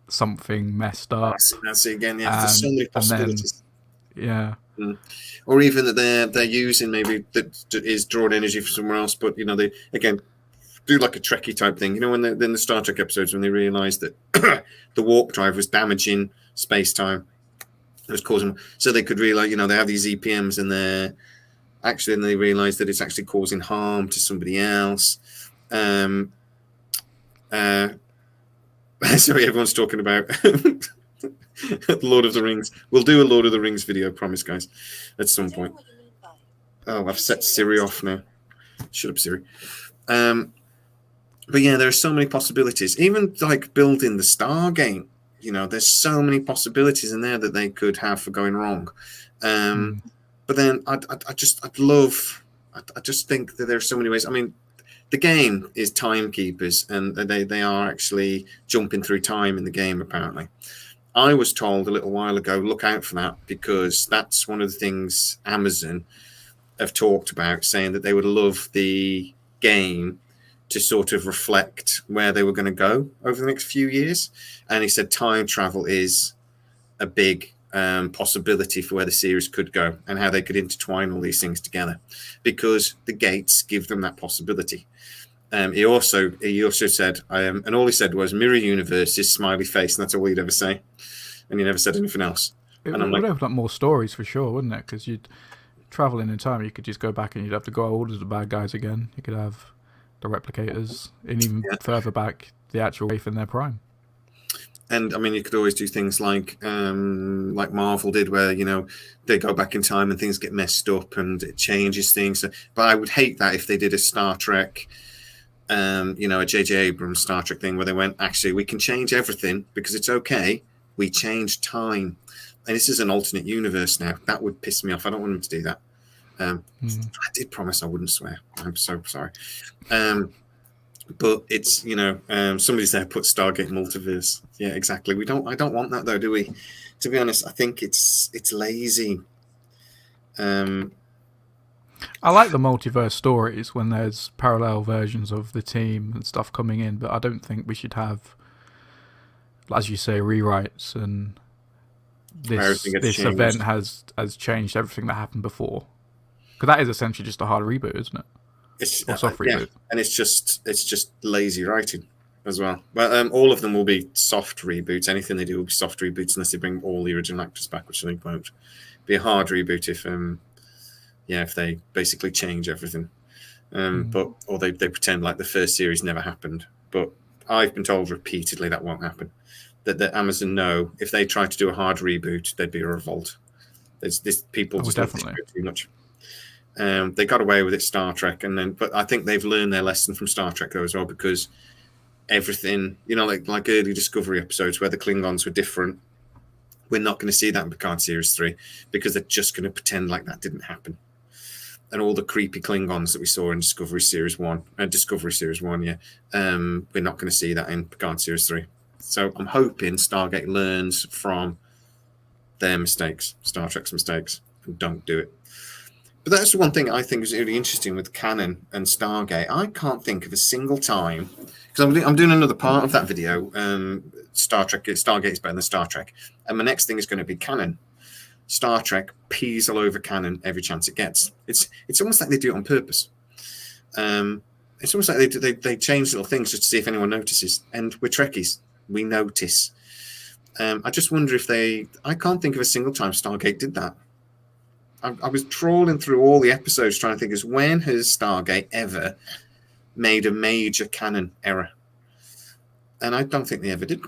Something messed up. That's it again. Yeah, there's so many possibilities. Or even that they're using maybe that is drawing energy from somewhere else, but they again do like a Trekkie type thing. When in the Star Trek episodes when they realised that the warp drive was damaging space time, it was causing. So they could realise, they have these EPMs and and they realise that it's actually causing harm to somebody else. Sorry, everyone's talking about Lord of the Rings. We'll do a Lord of the Rings video, promise, guys, at some point. Oh, I've set Siri off now. Shut up, Siri. But yeah, there are so many possibilities. Even like building the Stargate, there's so many possibilities in there that they could have for going wrong. But then I just think that there are so many ways. I mean, the game is Timekeepers, and they are actually jumping through time in the game, apparently. I was told a little while ago, look out for that, because that's one of the things Amazon have talked about, saying that they would love the game to sort of reflect where they were going to go over the next few years. And he said time travel is a big possibility for where the series could go and how they could intertwine all these things together, because the gates give them that possibility. He also said, and all he said was mirror universe is smiley face, and that's all he'd ever say, and he never said anything else. It would open up more stories for sure, wouldn't it? Because you'd traveling in time, you could just go back and you'd have to go order the bad guys again. You could have the replicators, and even further back, the actual Wraith in their prime. And I mean, you could always do things like Marvel did, where they go back in time and things get messed up and it changes things. But I would hate that if they did a Star Trek, a J.J. Abrams Star Trek thing where they went, actually, we can change everything because it's okay, we changed time. And this is an alternate universe now. That would piss me off. I don't want them to do that. I did promise I wouldn't swear. I'm so sorry. But it's, somebody's there put Stargate Multiverse. Yeah, exactly. I don't want that though, do we? To be honest, I think it's lazy. I like the multiverse stories when there's parallel versions of the team and stuff coming in, but I don't think we should have, as you say, rewrites and this event has changed everything that happened before. Because that is essentially just a hard reboot, isn't it? It's or soft reboot. And it's just lazy writing as well. But all of them will be soft reboots. Anything they do will be soft reboots unless they bring all the original actors back, which I think won't be a hard reboot if they basically change everything. Or they pretend like the first series never happened. But I've been told repeatedly that won't happen. That Amazon know if they try to do a hard reboot, there'd be a revolt. People just don't think too much. They got away with it, Star Trek, but I think they've learned their lesson from Star Trek though as well, because everything, like early Discovery episodes where the Klingons were different, we're not going to see that in Picard Series 3 because they're just going to pretend like that didn't happen. And all the creepy Klingons that we saw in Discovery Series 1, we're not going to see that in Picard Series 3. So I'm hoping Stargate learns from their mistakes, Star Trek's mistakes, and don't do it. But that's the one thing I think is really interesting with canon and Stargate. I can't think of a single time, because I'm doing another part of that video, Stargate is better than Star Trek, and my next thing is going to be canon. Star Trek pees all over canon every chance it gets. It's almost like they do it on purpose. It's almost like they change little things just to see if anyone notices. And we're Trekkies. We notice. I just wonder if I can't think of a single time Stargate did that. I was trawling through all the episodes trying to think when has Stargate ever made a major canon error? And I don't think they ever did.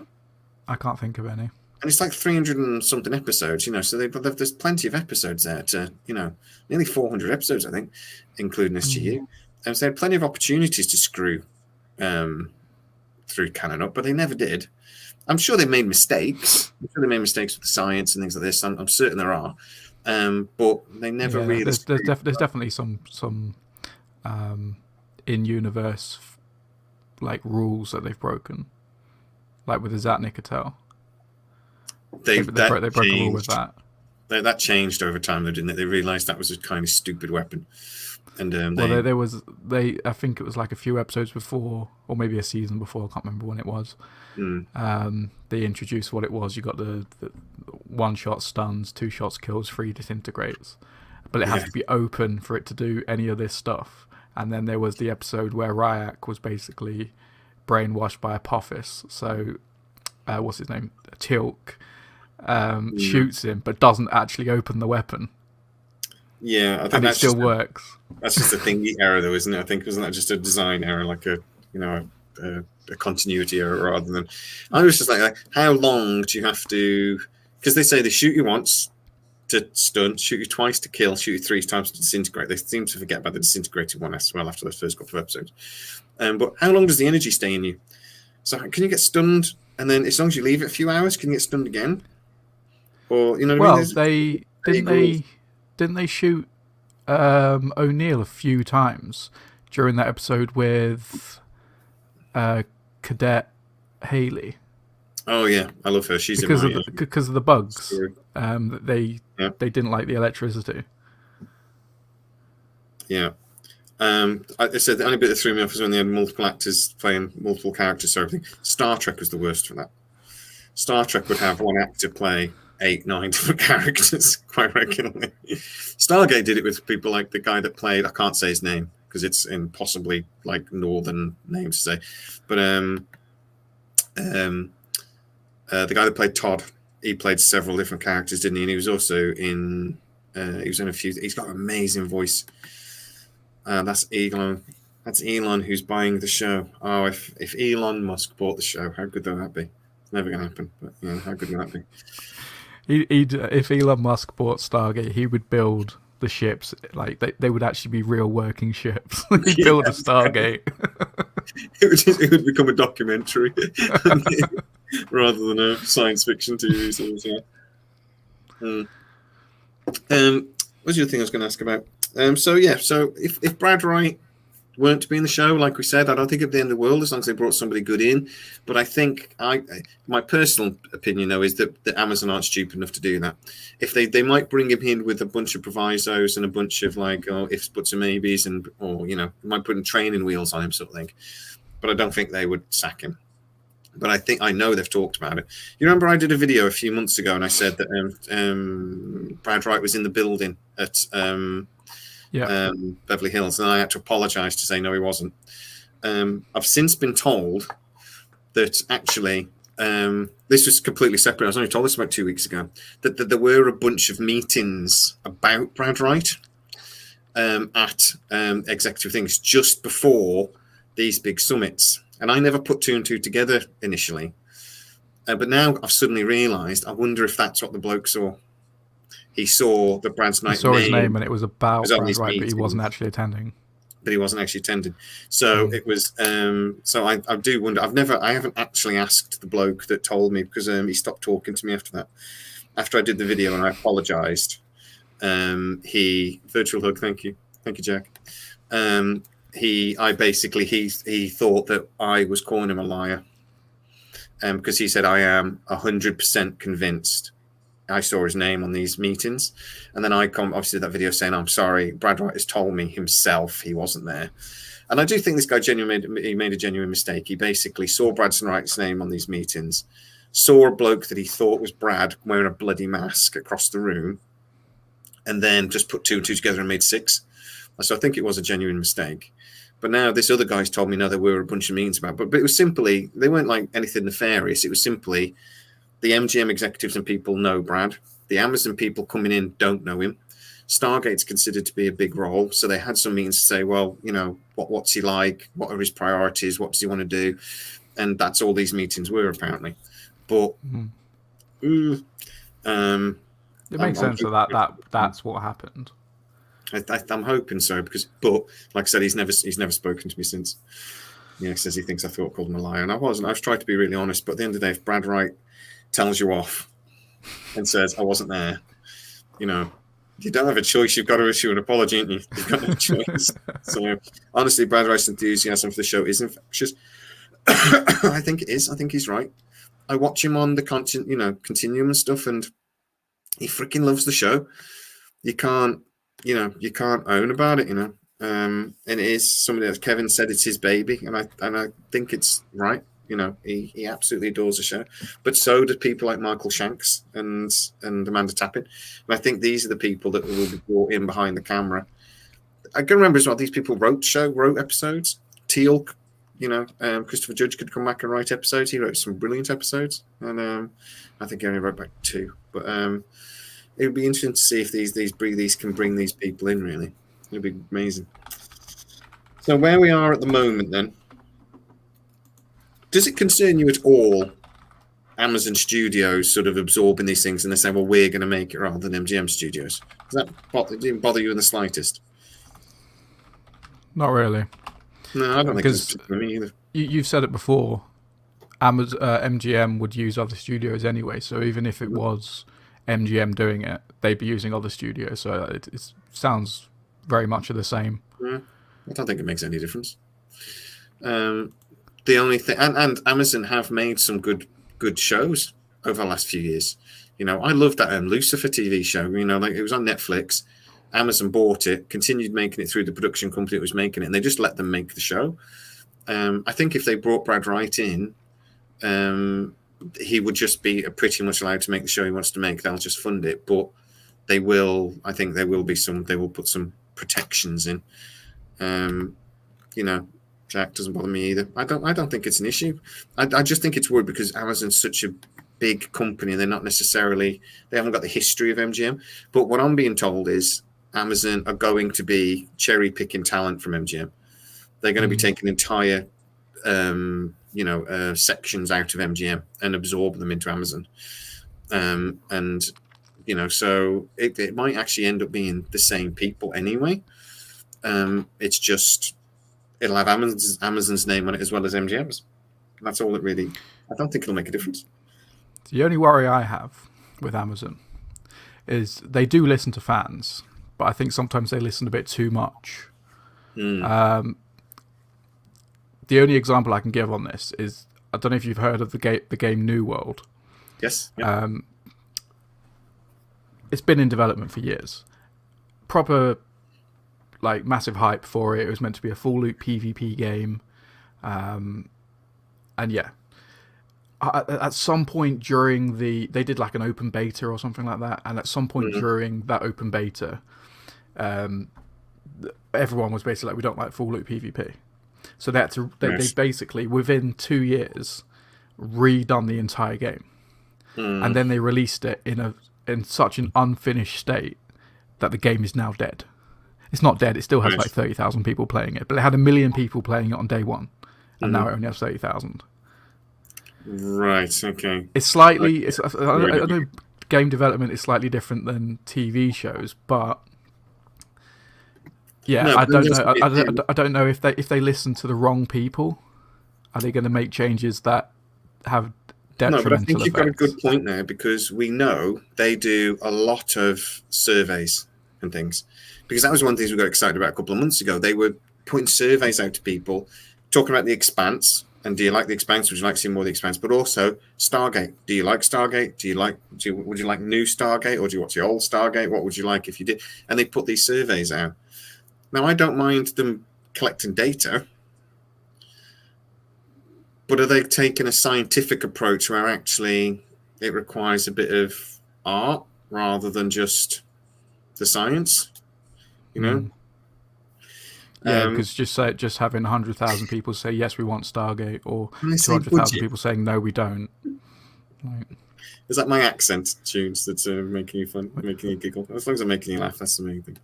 I can't think of any. And it's like 300 and something episodes, so there's plenty of episodes there to, nearly 400 episodes, I think, including SGU. And so they had plenty of opportunities to screw through canon up, but they never did. I'm sure they made mistakes. I'm sure they made mistakes with the science and things like this. I'm certain there are. But they never really. There's definitely some in-universe like rules that they've broken, like with the Zat Nicotel. They broke a rule with that. That changed over time, though, didn't it? They realised that was a kind of stupid weapon. And I think it was like a few episodes before, or maybe a season before. I can't remember when it was. They introduced what it was. You got the 1-shot stuns, 2 shots kills, 3 disintegrates, but it has to be open for it to do any of this stuff. And then there was the episode where Ryak was basically brainwashed by Apophis. So, what's his name? Tilk shoots him, but doesn't actually open the weapon. Yeah, I think it still works. That's just a thingy error, though, isn't it? I think wasn't that just a design error, like a continuity error rather than. I was just like, how long do you have to? Because they say they shoot you once to stun, shoot you twice to kill, shoot you 3 times to disintegrate. They seem to forget about the disintegrated one as well after those first couple of episodes. But how long does the energy stay in you? So can you get stunned, and then as long as you leave it a few hours, can you get stunned again? Or Didn't they shoot O'Neill a few times during that episode with Cadet Haley? Oh yeah, I love her. She's because of the bugs. They didn't like the electricity. Yeah. I said the only bit that threw me off was when they had multiple actors playing multiple characters. So everything. Star Trek was the worst for that. Star Trek would have one actor play 8-9 different characters quite regularly. Stargate did it with people like the guy that played, I can't say his name because it's impossibly like northern name to say, but the guy that played Todd, he played several different characters, didn't he? And he was also in a few. He's got an amazing voice. That's Elon. That's Elon who's buying the show. Oh, if Elon Musk bought the show, how good would that be? It's never going to happen, but how good would that be? If Elon Musk bought Stargate, he would build the ships like they would actually be real working ships. He'd build a Stargate. it would become a documentary rather than a science fiction TV series. Yeah. What's the other thing I was going to ask about? So if Brad Wright weren't to be in the show, like we said, I don't think it'd be the end of the world as long as they brought somebody good in. But I think my personal opinion though is that Amazon aren't stupid enough to do that. If they might bring him in with a bunch of provisos and a bunch of ifs, buts, and maybes, or might put training wheels on him sort of thing. But I don't think they would sack him. But I know they've talked about it. You remember I did a video a few months ago and I said that Brad Wright was in the building at Beverly Hills, and I had to apologize to say no, he wasn't. I've since been told that actually this was completely separate. I was only told this about 2 weeks ago, that there were a bunch of meetings about Brad Wright at executive things just before these big summits. And I never put two and two together initially. But now I've suddenly realised, I wonder if that's what the bloke saw. He saw the Brad's Knight saw his name and it was about Brad Wright, but he wasn't actually attending. So it was. So I do wonder. I haven't actually asked the bloke that told me, because he stopped talking to me after that. After I did the video and I apologised, he virtual hug. Thank you, Jack. He thought that I was calling him a liar, because he said I am 100% convinced I saw his name on these meetings. And then I obviously that video saying, I'm sorry, Brad Wright has told me himself he wasn't there. And I do think this guy made a genuine mistake. He basically saw Brad Wright's name on these meetings, saw a bloke that he thought was Brad wearing a bloody mask across the room, and then just put two and two together and made six. So I think it was a genuine mistake. But now this other guy's told me, no, there were a bunch of meetings about it. But it was simply, they weren't like anything nefarious. It was simply, the MGM executives and people know Brad. The Amazon people coming in don't know him. Stargate's considered to be a big role. So they had some meetings to say, well, what's he like? What are his priorities? What does he want to do? And that's all these meetings were, apparently. But it makes sense that that's what happened. I'm hoping so, but like I said, he's never spoken to me since. He says he thinks I called him a liar, and I wasn't. I was trying to be really honest, but at the end of the day, if Brad Wright tells you off and says I wasn't there, you don't have a choice. You've got to issue an apology, ain't you? You've got no choice. So honestly, Brad Wright's enthusiasm for the show is infectious. I think it is. I think he's right. I watch him on the Continuum and stuff, and he freaking loves the show. You can't own about it, and it is somebody that Kevin said it's his baby, and I think it's right. He absolutely adores the show, but so do people like Michael Shanks and Amanda Tappin. And I think these are the people that will be brought in behind the camera. I can remember as well, these people wrote episodes. Teal'c, Christopher Judge could come back and write episodes. He wrote some brilliant episodes, and I think he only wrote back 2, but it would be interesting to see if these can bring these people in, really. It would be amazing. So where we are at the moment, then, does it concern you at all, Amazon Studios sort of absorbing these things and they say, well, we're going to make it rather than MGM Studios? Does that didn't bother you in the slightest? Not really. No, I don't think it's for me either. You've said it before. MGM would use other studios anyway, so even if it was MGM doing it, they'd be using other studios, so it sounds very much of the same. I don't think it makes any difference. The only thing, and Amazon have made some good shows over the last few years. I loved that Lucifer TV show. It was on Netflix. Amazon bought it, continued making it through the production company that was making it, and they just let them make the show. I think if they brought Brad Wright in, he would just be pretty much allowed to make the show he wants to make. They'll just fund it, but they will. I think there will be some. They will put some protections in. Jack doesn't bother me either. I don't think it's an issue. I just think it's weird because Amazon's such a big company. They're not necessarily. They haven't got the history of MGM. But what I'm being told is Amazon are going to be cherry picking talent from MGM. They're going to be taking entire sections out of MGM and absorb them into Amazon. So it might actually end up being the same people anyway. It's just it'll have Amazon's name on it as well as MGM's. That's all it really. I don't think it'll make a difference. The only worry I have with Amazon is they do listen to fans, but I think sometimes they listen a bit too much. The only example I can give on this is, I don't know if you've heard of the game New World. Yes. Yeah. It's been in development for years. Proper, like, massive hype for it. It was meant to be a full loop PvP game. And yeah. At some point during they did like an open beta or something like that. And at some point during that open beta, everyone was basically like, we don't like full loop PvP. So they had to, they basically, within 2 years, redone the entire game. And then they released it in such an unfinished state that the game is now dead. It's not dead, it still has like 30,000 people playing it, but it had 1 million people playing it on day one, and now it only has 30,000. Right, okay. It's slightly, I know game development is slightly different than TV shows, but yeah, no, I don't know if they listen to the wrong people, are they going to make changes that have detrimental No, but I think you've got a effects? good point there, because we know they do a lot of surveys and things. Because that was one of the things we got excited about a couple of months ago. They were putting surveys out to people, talking about The Expanse, and do you like The Expanse? Would you like to see more of The Expanse? But also Stargate. Do you like Stargate? Would you like new Stargate, or do you watch the old Stargate? What would you like if you did? And they put these surveys out. Now, I don't mind them collecting data, but are they taking a scientific approach where actually it requires a bit of art rather than just the science? You know? Yeah, because just having 100,000 people say yes, we want Stargate, or And they say, 200,000 "Would you?" people saying no, we don't. Like, Is that my accent tunes that's making you fun, making you giggle? As long as I'm making you laugh, that's the main thing.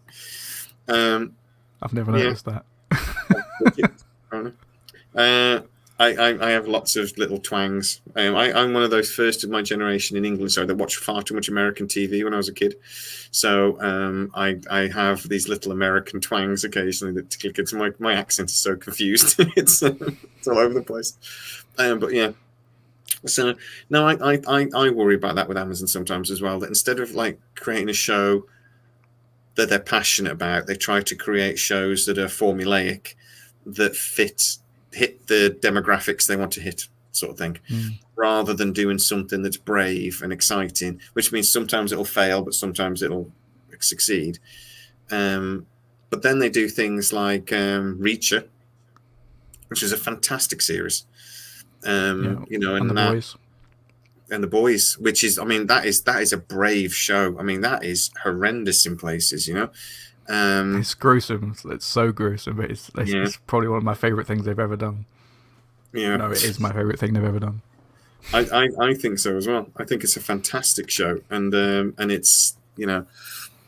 I've never noticed that. I have lots of little twangs. I'm one of those first of my generation in England, so they watched far too much American TV when I was a kid. So I have these little American twangs occasionally that click into my accent is so confused. it's all over the place. But yeah. So no, I worry about that with Amazon sometimes as well. That instead of like creating a show that they're passionate about, they try to create shows that are formulaic, that hit the demographics they want to hit, sort of thing, rather than doing something that's brave and exciting, which means sometimes it'll fail, but sometimes it'll succeed. But then they do things like Reacher, which is a fantastic series. And the boys. And the boys, which is, I mean, that is a brave show. I mean, that is horrendous in places, you know. It's gruesome. It's so gruesome, but it's probably one of my favorite things they've ever done. Yeah, no, it is my favorite thing they've ever done. I think so as well. I think it's a fantastic show, and it's, you know,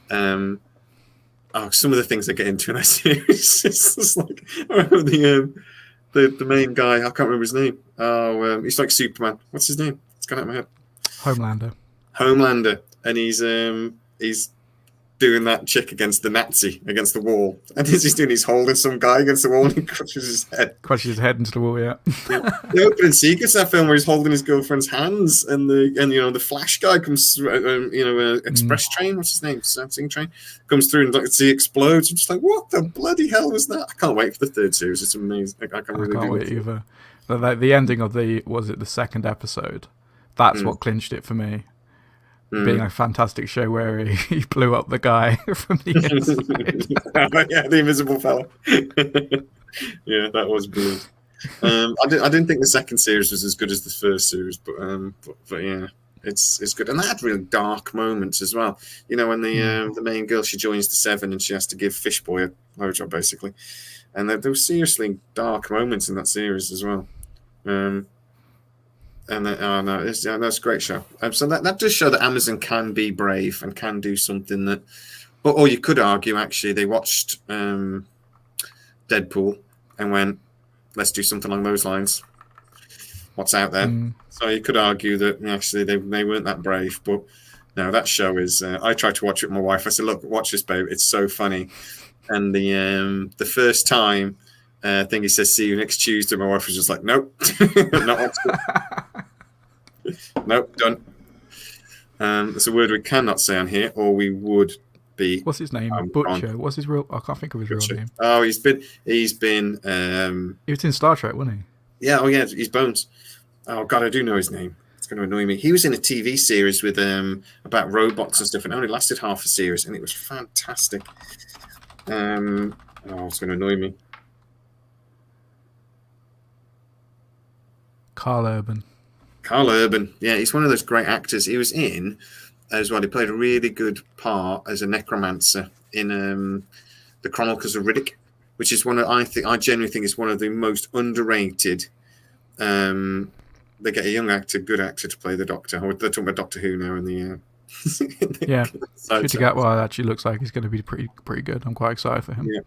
some of the things they get into in that series. It's just like, I remember the main guy. I can't remember his name. He's like Superman. What's his name? It's gone out of my head. Homelander, and he's doing that chick against the wall, and as he's doing, he's holding some guy against the wall, and he crushes his head into the wall. Yeah. The opening sequence of that film where he's holding his girlfriend's hands, and the Flash guy comes through, Express Train, what's his name, Sing Train, comes through, and like he explodes. I'm just like, what the bloody hell was that? I can't wait for the third series. It's amazing. I can't wait either. The ending of the second episode, that's what clinched it for me. Being a fantastic show where he blew up the guy from the inside. Yeah, the invisible fella. Yeah, that was brilliant. I didn't think the second series was as good as the first series, but yeah, it's good, and that had really dark moments as well. You know, when the main girl, she joins the Seven and she has to give Fishboy a blowjob basically, and there were seriously dark moments in that series as well. And that's a great show. So that does show that Amazon can be brave and can do something that, or you could argue actually they watched Deadpool and went, let's do something along those lines. What's out there? So you could argue that actually they weren't that brave, but no, that show is. I tried to watch it with my wife. I said, look, watch this, babe. It's so funny. And the first time thing. He says, "See you next Tuesday." My wife was just like, "Nope, not watching it. Nope, done." There's a word we cannot say on here, or we would be. What's his name? Gone. Butcher. What's his real? I can't think of his real name. Oh, he's been. He was in Star Trek, wasn't he? Yeah. Oh, yeah. He's Bones. Oh God, I do know his name. It's going to annoy me. He was in a TV series with about robots and stuff, and it only lasted half a series, and it was fantastic. Oh, it's going to annoy me. Carl Urban. Carl Urban. Yeah, he's one of those great actors. He was in as well. He played a really good part as a necromancer in the Chronicles of Riddick, which is one of I genuinely think is one of the most underrated. They get a young actor, good actor to play the Doctor. They're talking about Doctor Who now in the yeah. Good to get what it actually looks like. He's going to be pretty good. I'm quite excited for him. Yeah.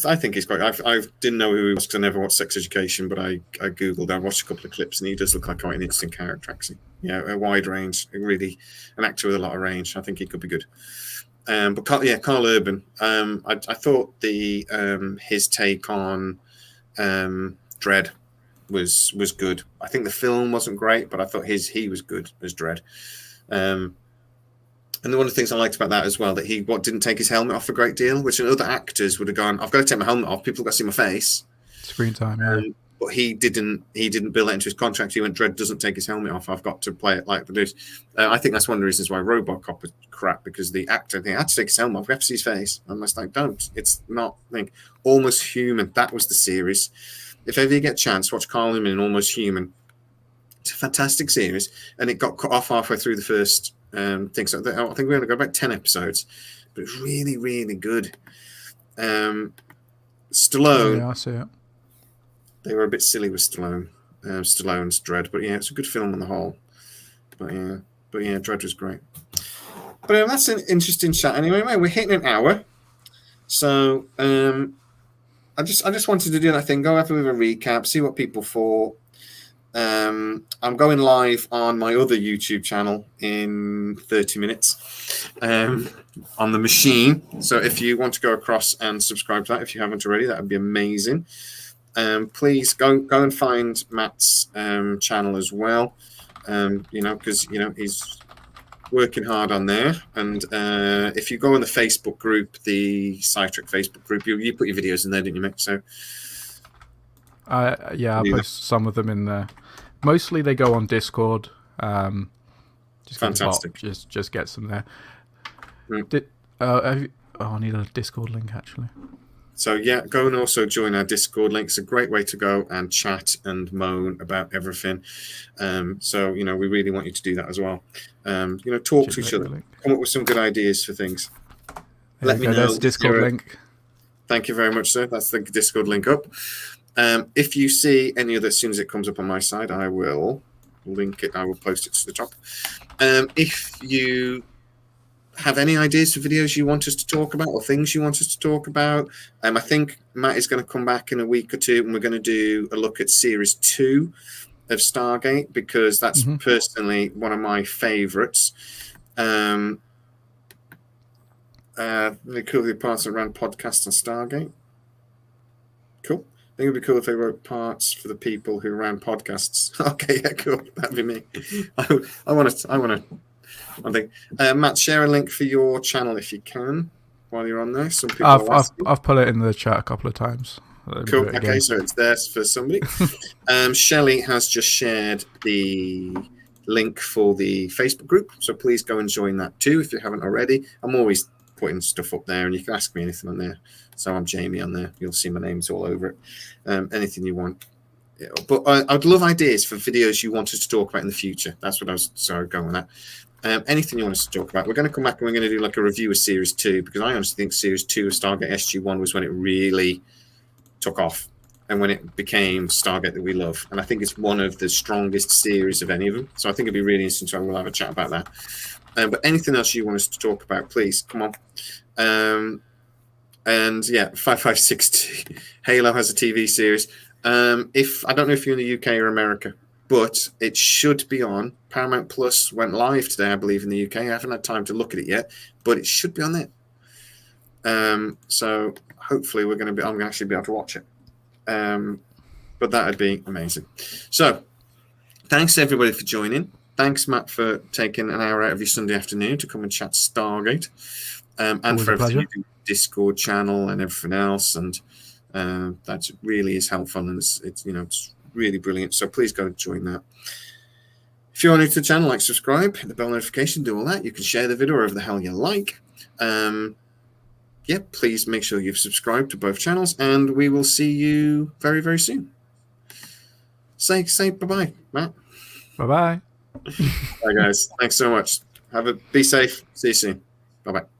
I think he's quite. I didn't know who he was because I never watched Sex Education, but I googled. I watched a couple of clips, and he does look like quite an interesting character. Actually, yeah, a wide range, really an actor with a lot of range. I think he could be good. But Carl Urban. I thought his take on Dredd was good. I think the film wasn't great, but I thought he was good as Dredd. And one of the things I liked about that as well, that he didn't take his helmet off a great deal, which in other actors would have gone, I've got to take my helmet off, people have got to see my face. Screen time, yeah. But he didn't build that into his contract. He went, Dredd doesn't take his helmet off, I've got to play it like the dude. I think that's one of the reasons why RoboCop was crap, because the actor, I had to take his helmet off, we have to see his face. I'm just like, don't. It's not, Almost Human, that was the series. If ever you get a chance, watch Carl Urban in Almost Human. It's a fantastic series, and it got cut off halfway through the first thing. So I think we're going to go about 10 episodes, but it's really, really good. Stallone. Yeah, I see it. They were a bit silly with Stallone's Dredd, but yeah, it's a good film on the whole. But yeah, Dredd was great. But that's an interesting chat. Anyway, we're hitting an hour, so I just wanted to do that thing. Go after with a recap, see what people thought. I'm going live on my other YouTube channel in 30 minutes on the machine. So if you want to go across and subscribe to that, if you haven't already, that would be amazing. Please go and find Matt's channel as well. Because he's working hard on there. And if you go on the Facebook group, the SciTrek Facebook group, you put your videos in there, didn't you, Mick? So I post some of them in there. Mostly they go on Discord. Just fantastic. Just gets them there. I need a Discord link actually. So yeah, go and also join our Discord link. It's a great way to go and chat and moan about everything. So we really want you to do that as well. Talk to each other, come up with some good ideas for things. Let me know. There's the Discord link. Thank you very much, sir. That's the Discord link up. If you see any other, as soon as it comes up on my side, I will link it. I will post it to the top. If you have any ideas for videos you want us to talk about or things you want us to talk about, I think Matt is going to come back in a week or two and we're going to do a look at Series 2 of Stargate, because that's personally one of my favourites. Really cool if they parts around podcasts on Stargate. Cool. I think it would be cool if they wrote parts for the people who ran podcasts. Okay, yeah, cool. That'd be me. I want to. One thing, Matt, share a link for your channel if you can while you're on there. Some people I've put it in the chat a couple of times. Cool. Okay, so it's there for somebody. Shelley has just shared the link for the Facebook group, so please go and join that too if you haven't already. I'm always putting stuff up there, and you can ask me anything on there. So I'm Jamie on there. You'll see my name's all over it. Anything you want. Yeah, but I'd love ideas for videos you want us to talk about in the future. That's what I was going at. Anything you want us to talk about. We're going to come back and we're going to do like a review of Series 2, because I honestly think Series 2 of Stargate SG-1 was when it really took off and when it became Stargate that we love. And I think it's one of the strongest series of any of them. So I think it'd be really interesting. So we'll have a chat about that. But anything else you want us to talk about, please come on. And yeah, 5562 Halo has a TV series. If I don't know if you're in the UK or America, but it should be on Paramount Plus. Went live today, I believe, in the UK. I haven't had time to look at it yet, but it should be on there. So hopefully I'm going to actually be able to watch it. But that would be amazing. So, thanks everybody for joining. Thanks, Matt, for taking an hour out of your Sunday afternoon to come and chat Stargate, and Always for a everything pleasure. you do, Discord channel and everything else. And that really is helpful, and it's really brilliant. So please go and join that. If you're new to the channel, like, subscribe, hit the bell notification, do all that. You can share the video wherever the hell you like. Please make sure you've subscribed to both channels, and we will see you very, very soon. Say bye-bye, Matt. Bye-bye. Bye, guys. Thanks so much. Be safe. See you soon. Bye-bye.